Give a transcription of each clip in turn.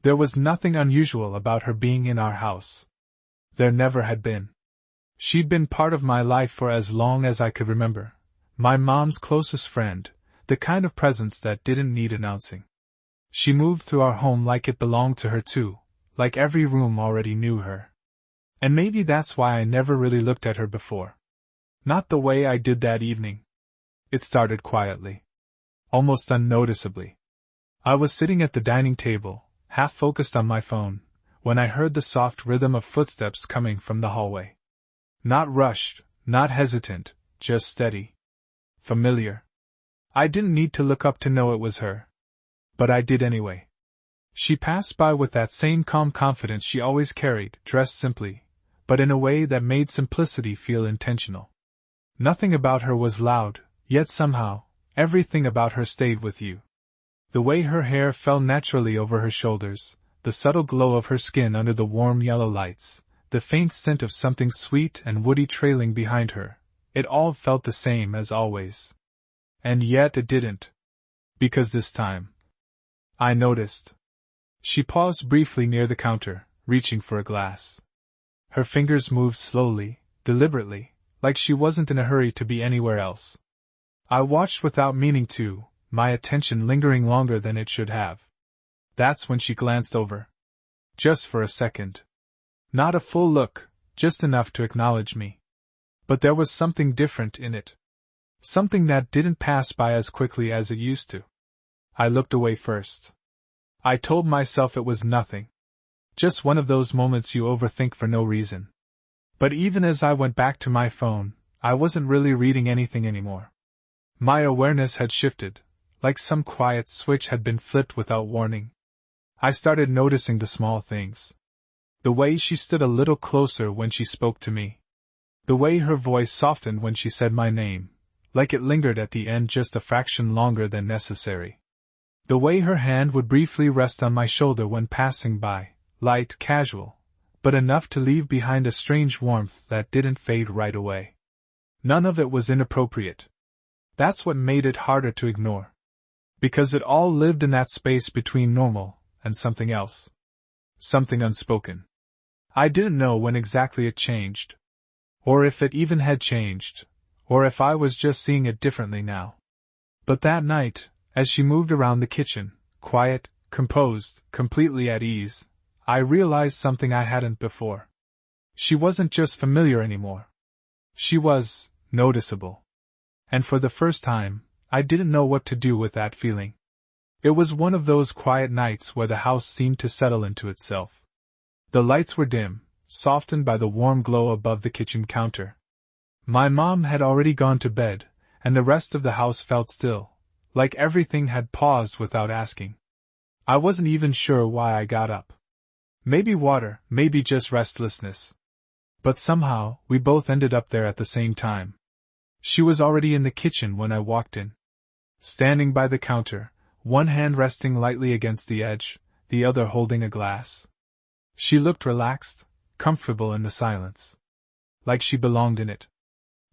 There was nothing unusual about her being in our house. There never had been. She'd been part of my life for as long as I could remember. My mom's closest friend, the kind of presence that didn't need announcing. She moved through our home like it belonged to her too, like every room already knew her. And maybe that's why I never really looked at her before. Not the way I did that evening. It started quietly. Almost unnoticeably. I was sitting at the dining table, half focused on my phone, when I heard the soft rhythm of footsteps coming from the hallway. Not rushed, not hesitant, just steady. Familiar. I didn't need to look up to know it was her. But I did anyway. She passed by with that same calm confidence she always carried, dressed simply, but in a way that made simplicity feel intentional. Nothing about her was loud, yet somehow, everything about her stayed with you. The way her hair fell naturally over her shoulders, the subtle glow of her skin under the warm yellow lights, the faint scent of something sweet and woody trailing behind her, it all felt the same as always. And yet it didn't. Because this time, I noticed. She paused briefly near the counter, reaching for a glass. Her fingers moved slowly, deliberately, like she wasn't in a hurry to be anywhere else. I watched without meaning to, my attention lingering longer than it should have. That's when she glanced over. Just for a second. Not a full look, just enough to acknowledge me. But there was something different in it. Something that didn't pass by as quickly as it used to. I looked away first. I told myself it was nothing. Just one of those moments you overthink for no reason. But even as I went back to my phone, I wasn't really reading anything anymore. My awareness had shifted, like some quiet switch had been flipped without warning. I started noticing the small things. The way she stood a little closer when she spoke to me. The way her voice softened when she said my name, like it lingered at the end just a fraction longer than necessary. The way her hand would briefly rest on my shoulder when passing by, light, casual, but enough to leave behind a strange warmth that didn't fade right away. None of it was inappropriate. That's what made it harder to ignore. Because it all lived in that space between normal and something else. Something unspoken. I didn't know when exactly it changed. Or if it even had changed. Or if I was just seeing it differently now. But that night, as she moved around the kitchen, quiet, composed, completely at ease, I realized something I hadn't before. She wasn't just familiar anymore. She was noticeable. And for the first time, I didn't know what to do with that feeling. It was one of those quiet nights where the house seemed to settle into itself. The lights were dim, softened by the warm glow above the kitchen counter. My mom had already gone to bed, and the rest of the house felt still, like everything had paused without asking. I wasn't even sure why I got up. Maybe water, maybe just restlessness. But somehow, we both ended up there at the same time. She was already in the kitchen when I walked in. Standing by the counter, one hand resting lightly against the edge, the other holding a glass. She looked relaxed, comfortable in the silence. Like she belonged in it.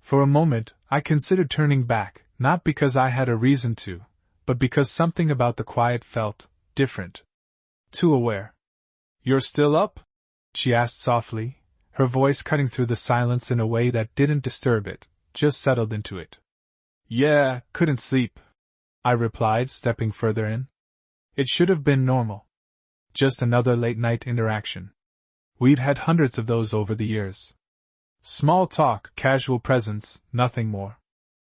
For a moment, I considered turning back, not because I had a reason to, but because something about the quiet felt different. Too aware. "You're still up?" she asked softly, her voice cutting through the silence in a way that didn't disturb it, just settled into it. "Yeah, couldn't sleep," I replied, stepping further in. It should have been normal. Just another late-night interaction. We'd had hundreds of those over the years. Small talk, casual presence, nothing more.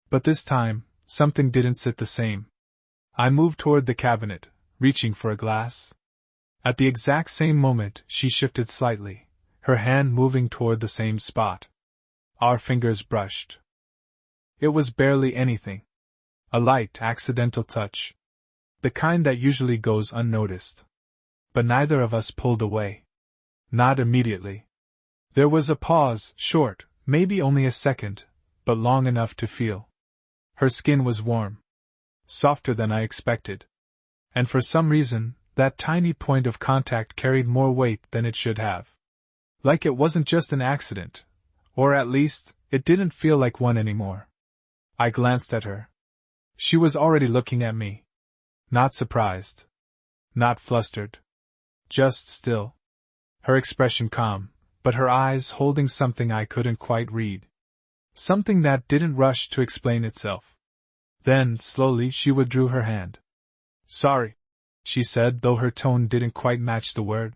But this time, something didn't sit the same. I moved toward the cabinet, reaching for a glass. At the exact same moment, she shifted slightly, her hand moving toward the same spot. Our fingers brushed. It was barely anything. A light, accidental touch. The kind that usually goes unnoticed. But neither of us pulled away. Not immediately. There was a pause, short, maybe only a second, but long enough to feel. Her skin was warm. Softer than I expected. And for some reason, that tiny point of contact carried more weight than it should have. Like it wasn't just an accident. Or at least, it didn't feel like one anymore. I glanced at her. She was already looking at me. Not surprised. Not flustered. Just still. Her expression calm, but her eyes holding something I couldn't quite read. Something that didn't rush to explain itself. Then, slowly, she withdrew her hand. "Sorry," she said, though her tone didn't quite match the word.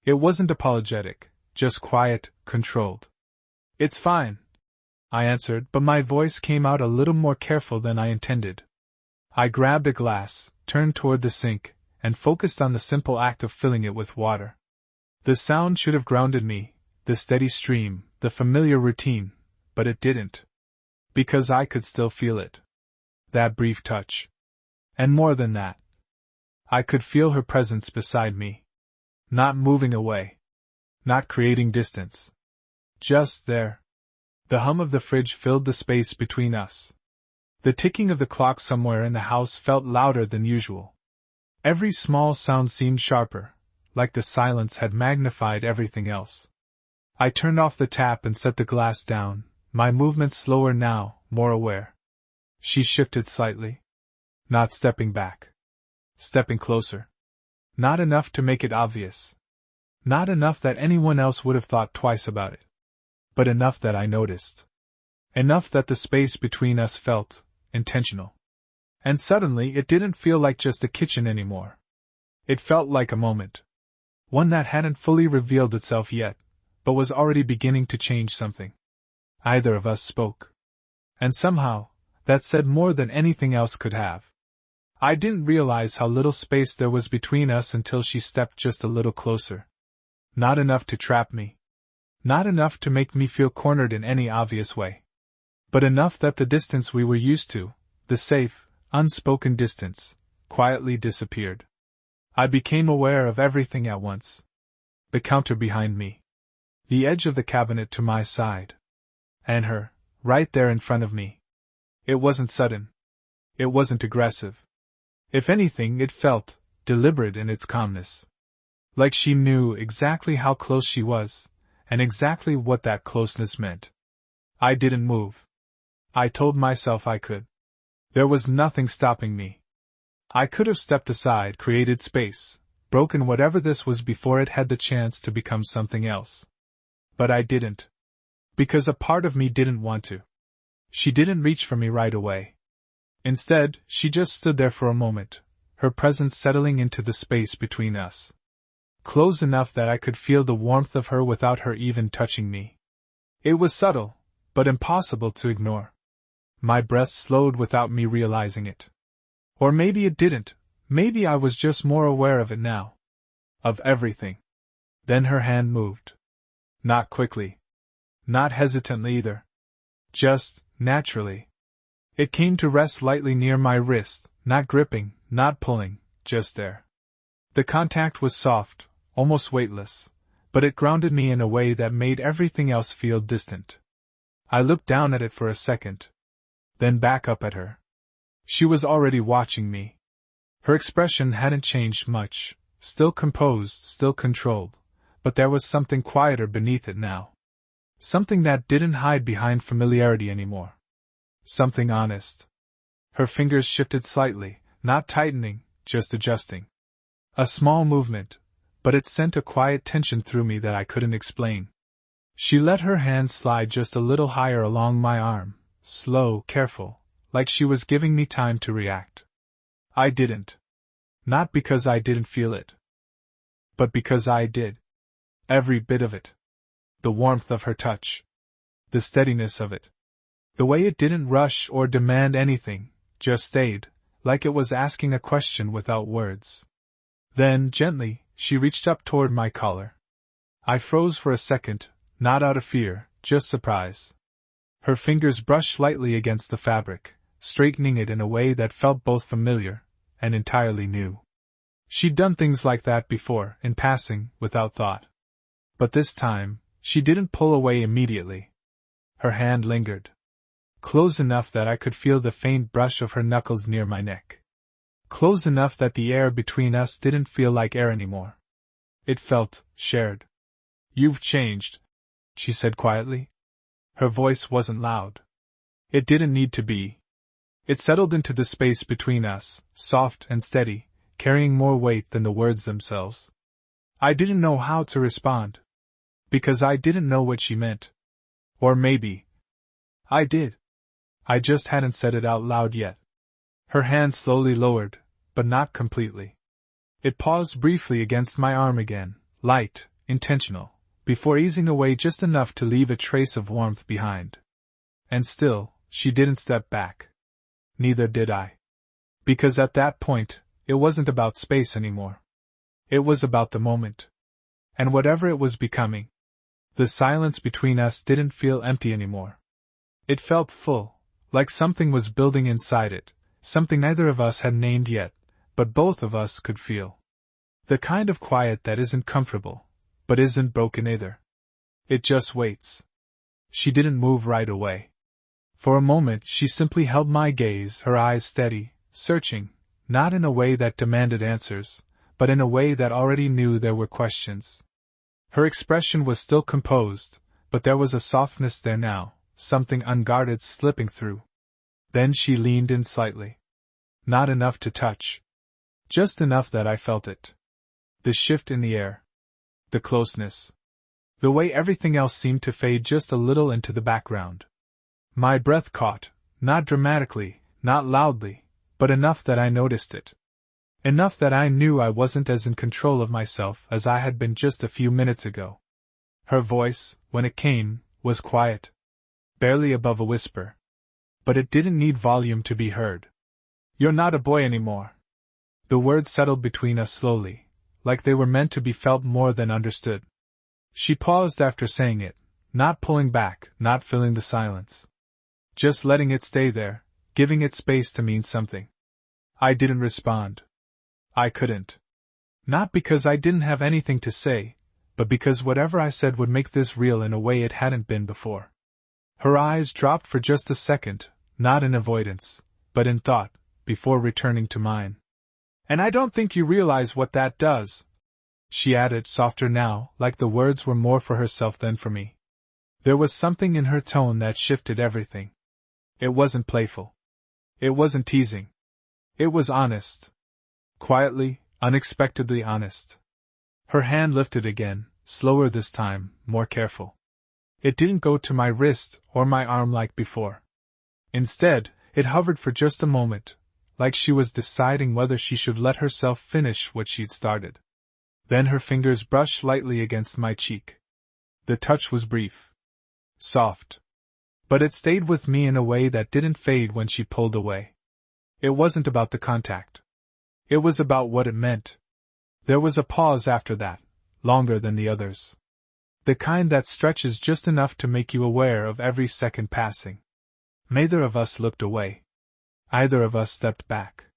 It wasn't apologetic, just quiet, controlled. "It's fine," I answered, but my voice came out a little more careful than I intended. I grabbed a glass, turned toward the sink, and focused on the simple act of filling it with water. The sound should have grounded me, the steady stream, the familiar routine, but it didn't. Because I could still feel it. That brief touch. And more than that. I could feel her presence beside me. Not moving away. Not creating distance. Just there. The hum of the fridge filled the space between us. The ticking of the clock somewhere in the house felt louder than usual. Every small sound seemed sharper, like the silence had magnified everything else. I turned off the tap and set the glass down, my movements slower now, more aware. She shifted slightly. Not stepping back. Stepping closer. Not enough to make it obvious. Not enough that anyone else would have thought twice about it. But enough that I noticed. Enough that the space between us felt intentional. And suddenly it didn't feel like just a kitchen anymore. It felt like a moment. One that hadn't fully revealed itself yet, but was already beginning to change something. Either of us spoke. And somehow, that said more than anything else could have. I didn't realize how little space there was between us until she stepped just a little closer. Not enough to trap me. Not enough to make me feel cornered in any obvious way. But enough that the distance we were used to, the safe, unspoken distance, quietly disappeared. I became aware of everything at once. The counter behind me. The edge of the cabinet to my side. And her, right there in front of me. It wasn't sudden. It wasn't aggressive. If anything, it felt deliberate in its calmness. Like she knew exactly how close she was, and exactly what that closeness meant. I didn't move. I told myself I could. There was nothing stopping me. I could have stepped aside, created space, broken whatever this was before it had the chance to become something else. But I didn't. Because a part of me didn't want to. She didn't reach for me right away. Instead, she just stood there for a moment, her presence settling into the space between us. Close enough that I could feel the warmth of her without her even touching me. It was subtle, but impossible to ignore. My breath slowed without me realizing it. Or maybe it didn't, maybe I was just more aware of it now. Of everything. Then her hand moved. Not quickly. Not hesitantly either. Just, naturally. It came to rest lightly near my wrist, not gripping, not pulling, just there. The contact was soft, almost weightless, but it grounded me in a way that made everything else feel distant. I looked down at it for a second. Then back up at her. She was already watching me. Her expression hadn't changed much, still composed, still controlled, but there was something quieter beneath it now. Something that didn't hide behind familiarity anymore. Something honest. Her fingers shifted slightly, not tightening, just adjusting. A small movement, but it sent a quiet tension through me that I couldn't explain. She let her hand slide just a little higher along my arm, slow, careful, like she was giving me time to react. I didn't. Not because I didn't feel it. But because I did. Every bit of it. The warmth of her touch. The steadiness of it. The way it didn't rush or demand anything, just stayed, like it was asking a question without words. Then, gently, she reached up toward my collar. I froze for a second, not out of fear, just surprise. Her fingers brushed lightly against the fabric, straightening it in a way that felt both familiar and entirely new. She'd done things like that before, in passing, without thought. But this time, she didn't pull away immediately. Her hand lingered. Close enough that I could feel the faint brush of her knuckles near my neck. Close enough that the air between us didn't feel like air anymore. It felt shared. "You've changed," she said quietly. Her voice wasn't loud. It didn't need to be. It settled into the space between us, soft and steady, carrying more weight than the words themselves. I didn't know how to respond. Because I didn't know what she meant. Or maybe I did. I just hadn't said it out loud yet. Her hand slowly lowered, but not completely. It paused briefly against my arm again, light, intentional, before easing away just enough to leave a trace of warmth behind. And still, she didn't step back. Neither did I. Because at that point, it wasn't about space anymore. It was about the moment. And whatever it was becoming. The silence between us didn't feel empty anymore. It felt full, like something was building inside it, something neither of us had named yet, but both of us could feel. The kind of quiet that isn't comfortable, but isn't broken either. It just waits. She didn't move right away. For a moment she simply held my gaze, her eyes steady, searching, not in a way that demanded answers, but in a way that already knew there were questions. Her expression was still composed, but there was a softness there now, something unguarded slipping through. Then she leaned in slightly. Not enough to touch. Just enough that I felt it. The shift in the air. The closeness. The way everything else seemed to fade just a little into the background. My breath caught, not dramatically, not loudly, but enough that I noticed it. Enough that I knew I wasn't as in control of myself as I had been just a few minutes ago. Her voice, when it came, was quiet. Barely above a whisper. But it didn't need volume to be heard. "You're not a boy anymore." The words settled between us slowly, like they were meant to be felt more than understood. She paused after saying it, not pulling back, not filling the silence. Just letting it stay there, giving it space to mean something. I didn't respond. I couldn't. Not because I didn't have anything to say, but because whatever I said would make this real in a way it hadn't been before. Her eyes dropped for just a second, not in avoidance, but in thought, before returning to mine. "And I don't think you realize what that does," she added, softer now, like the words were more for herself than for me. There was something in her tone that shifted everything. It wasn't playful. It wasn't teasing. It was honest. Quietly, unexpectedly honest. Her hand lifted again, slower this time, more careful. It didn't go to my wrist or my arm like before. Instead, it hovered for just a moment, like she was deciding whether she should let herself finish what she'd started. Then her fingers brushed lightly against my cheek. The touch was brief. Soft. But it stayed with me in a way that didn't fade when she pulled away. It wasn't about the contact. It was about what it meant. There was a pause after that, longer than the others. The kind that stretches just enough to make you aware of every second passing. Neither of us looked away. Either of us stepped back.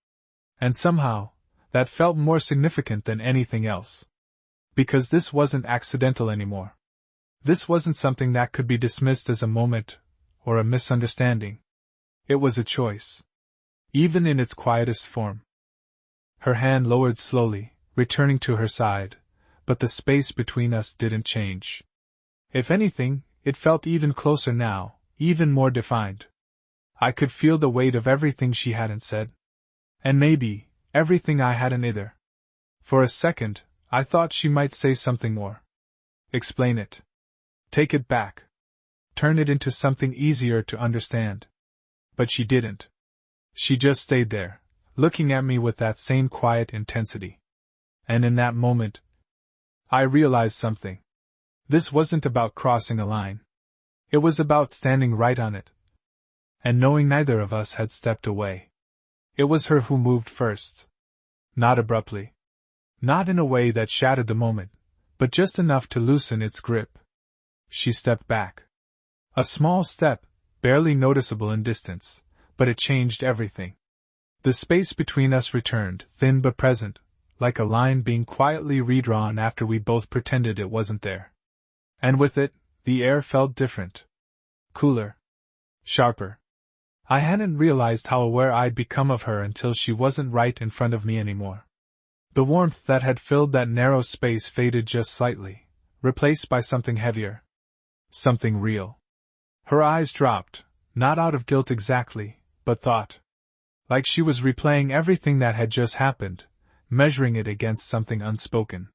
And somehow, that felt more significant than anything else. Because this wasn't accidental anymore. This wasn't something that could be dismissed as a moment, or a misunderstanding. It was a choice. Even in its quietest form. Her hand lowered slowly, returning to her side, but the space between us didn't change. If anything, it felt even closer now, even more defined. I could feel the weight of everything she hadn't said. And maybe, everything I hadn't either. For a second, I thought she might say something more. Explain it. Take it back. Turn it into something easier to understand. But she didn't. She just stayed there, looking at me with that same quiet intensity. And in that moment, I realized something. This wasn't about crossing a line. It was about standing right on it. And knowing neither of us had stepped away. It was her who moved first. Not abruptly. Not in a way that shattered the moment, but just enough to loosen its grip. She stepped back. A small step, barely noticeable in distance, but it changed everything. The space between us returned, thin but present, like a line being quietly redrawn after we both pretended it wasn't there. And with it, the air felt different. Cooler. Sharper. I hadn't realized how aware I'd become of her until she wasn't right in front of me anymore. The warmth that had filled that narrow space faded just slightly, replaced by something heavier. Something real. Her eyes dropped, not out of guilt exactly, but thought. Like she was replaying everything that had just happened, measuring it against something unspoken.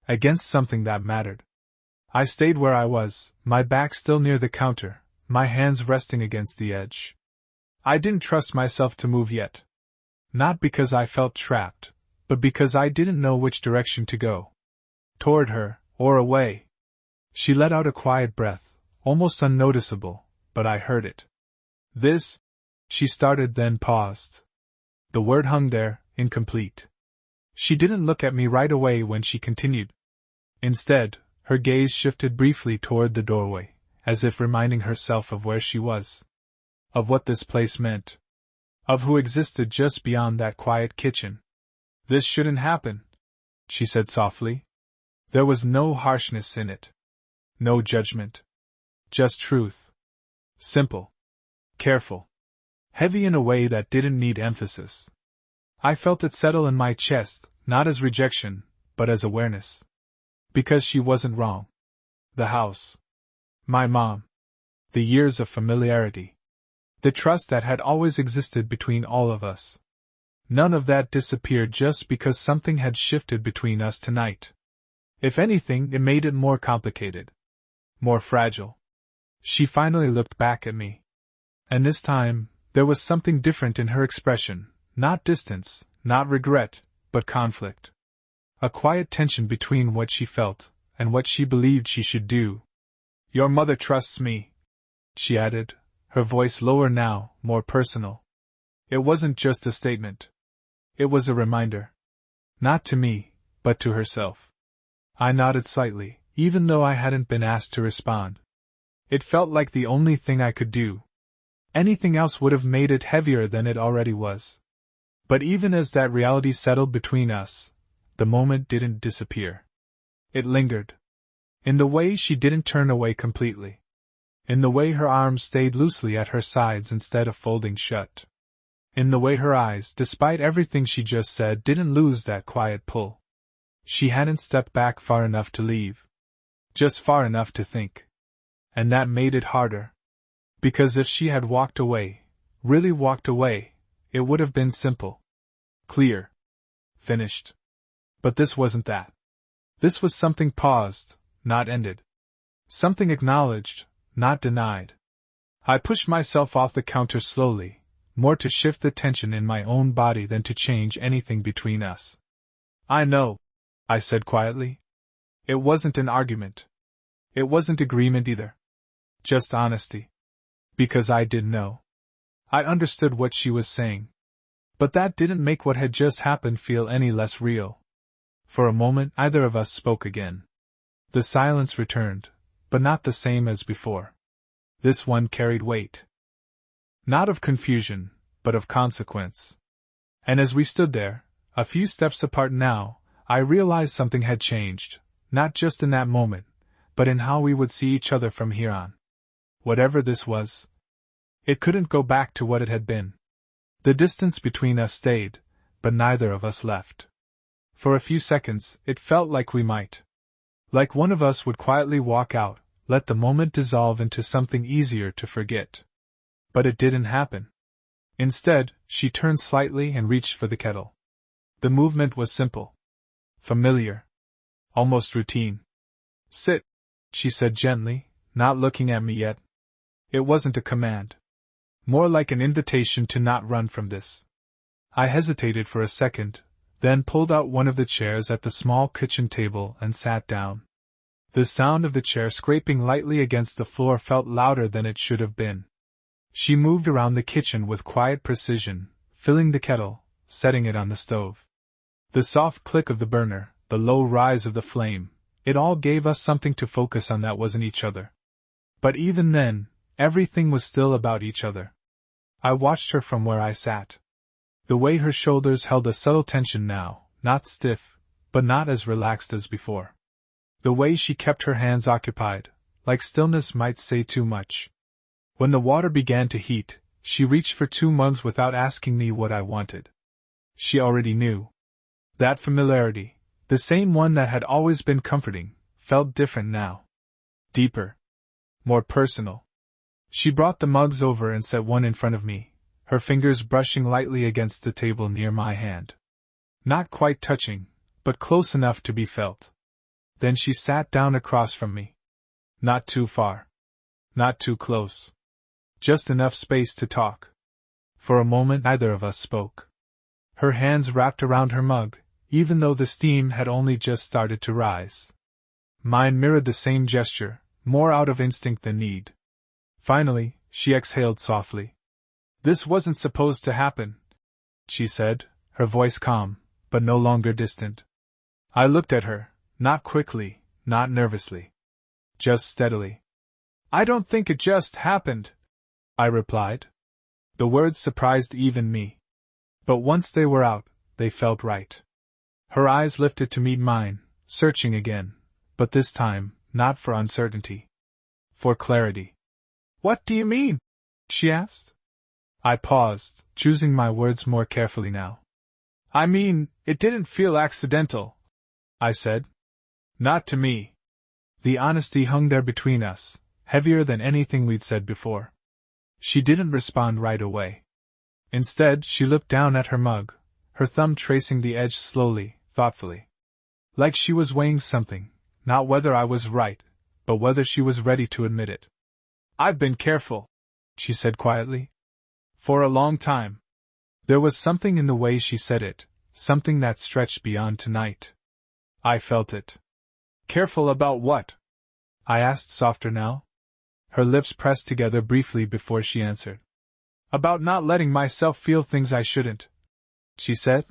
against something that mattered. I stayed where I was, my back still near the counter, my hands resting against the edge. I didn't trust myself to move yet. Not because I felt trapped, but because I didn't know which direction to go. Toward her, or away. She let out a quiet breath, almost unnoticeable, but I heard it. This, she started, then paused. The word hung there, incomplete. She didn't look at me right away when she continued. Instead, her gaze shifted briefly toward the doorway, as if reminding herself of where she was. Of what this place meant. Of who existed just beyond that quiet kitchen. This shouldn't happen, she said softly. There was no harshness in it. No judgment. Just truth. Simple. Careful. Heavy in a way that didn't need emphasis. I felt it settle in my chest, not as rejection, but as awareness. Because she wasn't wrong. The house. My mom. The years of familiarity. The trust that had always existed between all of us. None of that disappeared just because something had shifted between us tonight. If anything, it made it more complicated. More fragile. She finally looked back at me. And this time, there was something different in her expression, not distance, not regret, but conflict. A quiet tension between what she felt and what she believed she should do. Your mother trusts me, she added, her voice lower now, more personal. It wasn't just a statement. It was a reminder. Not to me, but to herself. I nodded slightly, even though I hadn't been asked to respond. It felt like the only thing I could do. Anything else would have made it heavier than it already was. But even as that reality settled between us, the moment didn't disappear. It lingered. In the way she didn't turn away completely. In the way her arms stayed loosely at her sides instead of folding shut. In the way her eyes, despite everything she just said, didn't lose that quiet pull. She hadn't stepped back far enough to leave. Just far enough to think. And that made it harder. Because if she had walked away, really walked away, it would have been simple. Clear. Finished. But this wasn't that. This was something paused, not ended. Something acknowledged, not denied. I pushed myself off the counter slowly, more to shift the tension in my own body than to change anything between us. I know, I said quietly. It wasn't an argument. It wasn't agreement either. Just honesty. Because I did know. I understood what she was saying. But that didn't make what had just happened feel any less real. For a moment, neither of us spoke again. The silence returned, but not the same as before. This one carried weight. Not of confusion, but of consequence. And as we stood there, a few steps apart now, I realized something had changed, not just in that moment, but in how we would see each other from here on. Whatever this was, it couldn't go back to what it had been. The distance between us stayed, but neither of us left. For a few seconds, it felt like we might. Like one of us would quietly walk out, let the moment dissolve into something easier to forget. But it didn't happen. Instead, she turned slightly and reached for the kettle. The movement was simple. Familiar. Almost routine. Sit, she said gently, not looking at me yet. It wasn't a command. More like an invitation to not run from this. I hesitated for a second, then pulled out one of the chairs at the small kitchen table and sat down. The sound of the chair scraping lightly against the floor felt louder than it should have been. She moved around the kitchen with quiet precision, filling the kettle, setting it on the stove. The soft click of the burner, the low rise of the flame, it all gave us something to focus on that wasn't each other. But even then, everything was still about each other. I watched her from where I sat. The way her shoulders held a subtle tension now, not stiff, but not as relaxed as before. The way she kept her hands occupied, like stillness might say too much. When the water began to heat, she reached for 2 mugs without asking me what I wanted. She already knew. That familiarity, the same one that had always been comforting, felt different now. Deeper. More personal. She brought the mugs over and set one in front of me, her fingers brushing lightly against the table near my hand. Not quite touching, but close enough to be felt. Then she sat down across from me. Not too far. Not too close. Just enough space to talk. For a moment neither of us spoke. Her hands wrapped around her mug, even though the steam had only just started to rise. Mine mirrored the same gesture, more out of instinct than need. Finally, she exhaled softly. "This wasn't supposed to happen," she said, her voice calm, but no longer distant. I looked at her, not quickly, not nervously. Just steadily. "I don't think it just happened," I replied. The words surprised even me. But once they were out, they felt right. Her eyes lifted to meet mine, searching again, but this time, not for uncertainty. For clarity. "What do you mean?" she asked. I paused, choosing my words more carefully now. "I mean, it didn't feel accidental," I said. "Not to me." The honesty hung there between us, heavier than anything we'd said before. She didn't respond right away. Instead, she looked down at her mug, her thumb tracing the edge slowly, thoughtfully. Like she was weighing something, not whether I was right, but whether she was ready to admit it. "I've been careful," she said quietly. "For a long time." There was something in the way she said it, something that stretched beyond tonight. I felt it. "Careful about what?" I asked softer now. Her lips pressed together briefly before she answered. "About not letting myself feel things I shouldn't," she said.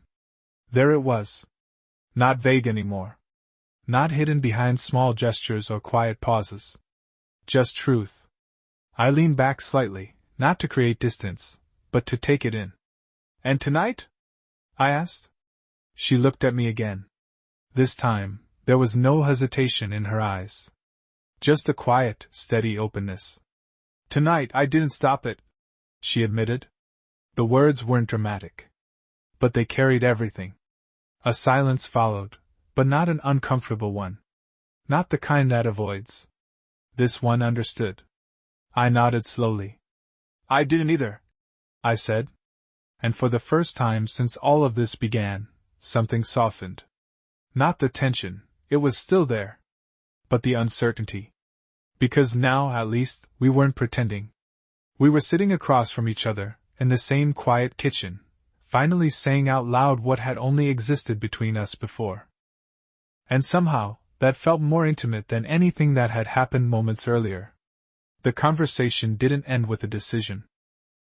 There it was. Not vague anymore. Not hidden behind small gestures or quiet pauses. Just truth. I leaned back slightly, not to create distance, but to take it in. "And tonight?" I asked. She looked at me again. This time, there was no hesitation in her eyes. Just a quiet, steady openness. "Tonight I didn't stop it," she admitted. The words weren't dramatic. But they carried everything. A silence followed, but not an uncomfortable one. Not the kind that avoids. This one understood. I nodded slowly. "I didn't either," I said. And for the first time since all of this began, something softened. Not the tension, it was still there. But the uncertainty. Because now, at least, we weren't pretending. We were sitting across from each other, in the same quiet kitchen, finally saying out loud what had only existed between us before. And somehow, that felt more intimate than anything that had happened moments earlier. The conversation didn't end with a decision.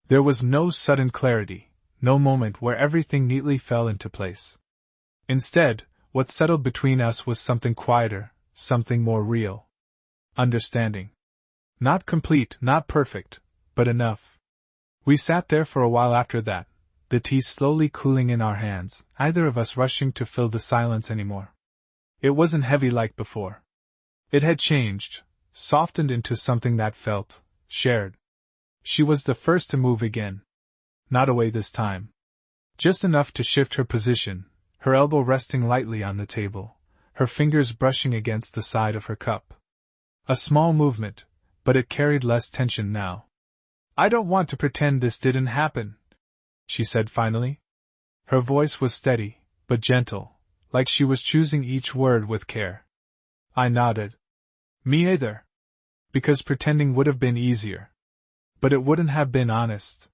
There was no sudden clarity, no moment where everything neatly fell into place. Instead, what settled between us was something quieter, something more real. Understanding. Not complete, not perfect, but enough. We sat there for a while after that, the tea slowly cooling in our hands, neither of us rushing to fill the silence anymore. It wasn't heavy like before. It had changed, softened into something that felt shared. She was the first to move again. Not away this time. Just enough to shift her position, her elbow resting lightly on the table, her fingers brushing against the side of her cup. A small movement, but it carried less tension now. "I don't want to pretend this didn't happen," she said finally. Her voice was steady, but gentle, like she was choosing each word with care. I nodded. "Me either." Because pretending would have been easier. But it wouldn't have been honest.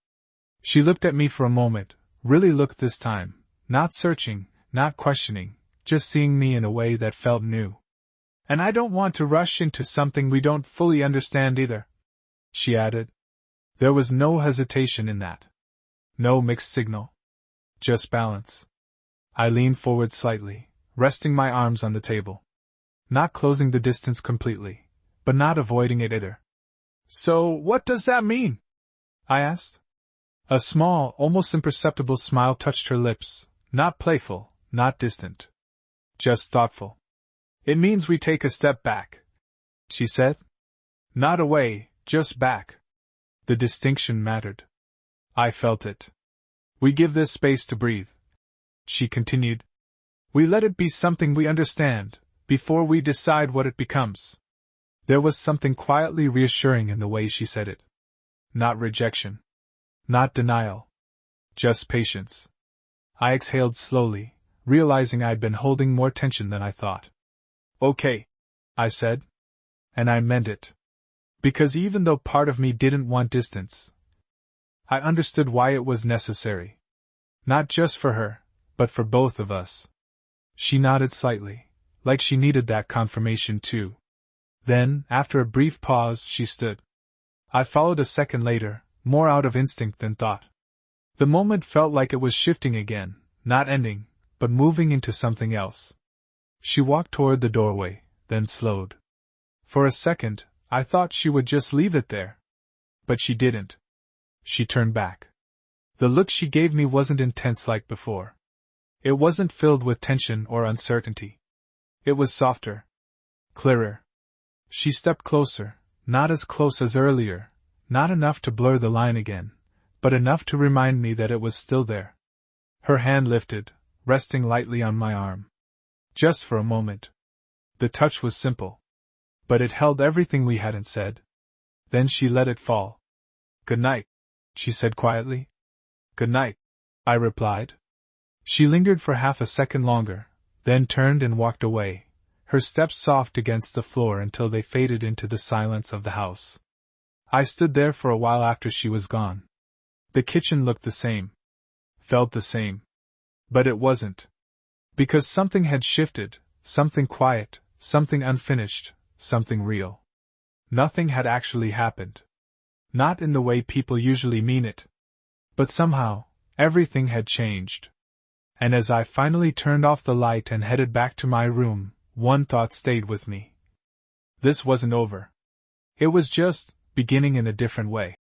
She looked at me for a moment, really looked this time, not searching, not questioning, just seeing me in a way that felt new. "And I don't want to rush into something we don't fully understand either," she added. There was no hesitation in that. No mixed signal. Just balance. I leaned forward slightly, resting my arms on the table. Not closing the distance completely, but not avoiding it either. "So, what does that mean?" I asked. A small, almost imperceptible smile touched her lips, not playful, not distant. Just thoughtful. "It means we take a step back," she said. "Not away, just back." The distinction mattered. I felt it. "We give this space to breathe," she continued. "We let it be something we understand, before we decide what it becomes." There was something quietly reassuring in the way she said it. Not rejection. Not denial. Just patience. I exhaled slowly, realizing I'd been holding more tension than I thought. Okay, I said. And I meant it. Because even though part of me didn't want distance, I understood why it was necessary. Not just for her, but for both of us. She nodded slightly, like she needed that confirmation too. Then, after a brief pause, she stood. I followed a second later, more out of instinct than thought. The moment felt like it was shifting again, not ending, but moving into something else. She walked toward the doorway, then slowed. For a second, I thought she would just leave it there. But she didn't. She turned back. The look she gave me wasn't intense like before. It wasn't filled with tension or uncertainty. It was softer. Clearer. She stepped closer, not as close as earlier, not enough to blur the line again, but enough to remind me that it was still there. Her hand lifted, resting lightly on my arm. Just for a moment. The touch was simple. But it held everything we hadn't said. Then she let it fall. "Good night," she said quietly. "Good night," I replied. She lingered for half a second longer, then turned and walked away, her steps soft against the floor until they faded into the silence of the house. I stood there for a while after she was gone. The kitchen looked the same. Felt the same. But it wasn't. Because something had shifted, something quiet, something unfinished, something real. Nothing had actually happened. Not in the way people usually mean it. But somehow, everything had changed. And as I finally turned off the light and headed back to my room, one thought stayed with me. This wasn't over. It was just beginning in a different way.